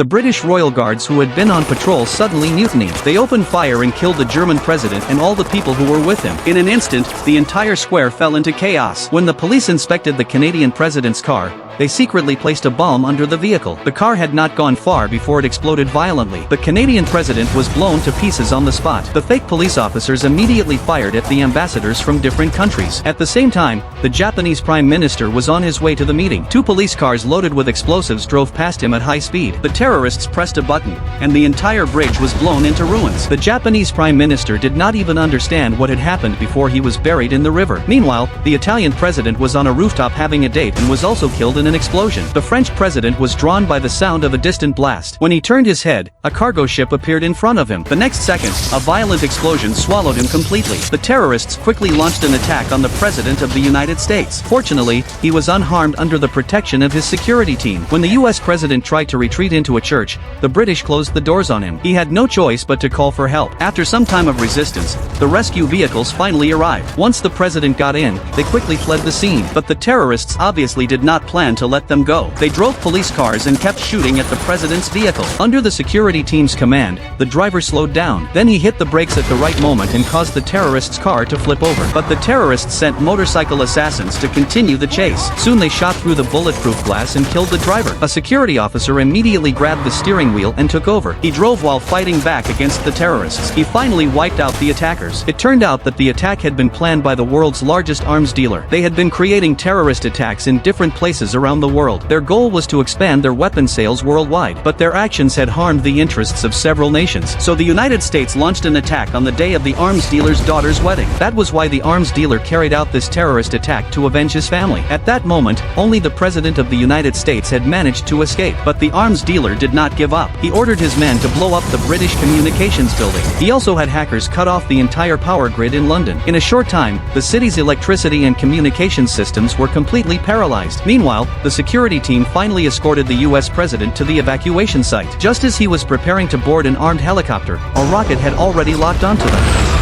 The British Royal Guards who had been on patrol suddenly mutinied. They opened fire and killed the German president and all the people who were with him. In an instant, the entire square fell into chaos. When the police inspected the Canadian president's car, they secretly placed a bomb under the vehicle. The car had not gone far before it exploded violently. The Canadian president was blown to pieces on the spot. The fake police officers immediately fired at the ambassadors from different countries. At the same time, the Japanese prime minister was on his way to the meeting. Two police cars loaded with explosives drove past him at high speed. The terrorists pressed a button, and the entire bridge was blown into ruins. The Japanese prime minister did not even understand what had happened before he was buried in the river. Meanwhile, the Italian president was on a rooftop having a date and was also killed in an explosion. The French president was drawn by the sound of a distant blast. When he turned his head, a cargo ship appeared in front of him. The next second, a violent explosion swallowed him completely. The terrorists quickly launched an attack on the president of the United States. Fortunately, he was unharmed under the protection of his security team. When the US president tried to retreat into a church, the British closed the doors on him. He had no choice but to call for help. After some time of resistance, the rescue vehicles finally arrived. Once the president got in, they quickly fled the scene. But the terrorists obviously did not plan to let them go. They drove police cars and kept shooting at the president's vehicle. Under the security team's command, the driver slowed down. Then he hit the brakes at the right moment and caused the terrorists' car to flip over. But the terrorists sent motorcycle assassins to continue the chase. Soon they shot through the bulletproof glass and killed the driver. A security officer immediately grabbed the steering wheel and took over. He drove while fighting back against the terrorists. He finally wiped out the attackers. It turned out that the attack had been planned by the world's largest arms dealer. They had been creating terrorist attacks in different places around the world. Their goal was to expand their weapon sales worldwide, but their actions had harmed the interests of several nations. So the United States launched an attack on the day of the arms dealer's daughter's wedding. That was why the arms dealer carried out this terrorist attack to avenge his family. At that moment, only the President of the United States had managed to escape, but the arms dealer did not give up. He ordered his men to blow up the British communications building. He also had hackers cut off the entire power grid in London. In a short time, the city's electricity and communications systems were completely paralyzed. Meanwhile, the security team finally escorted the US president to the evacuation site. Just as he was preparing to board an armed helicopter, a rocket had already locked onto them.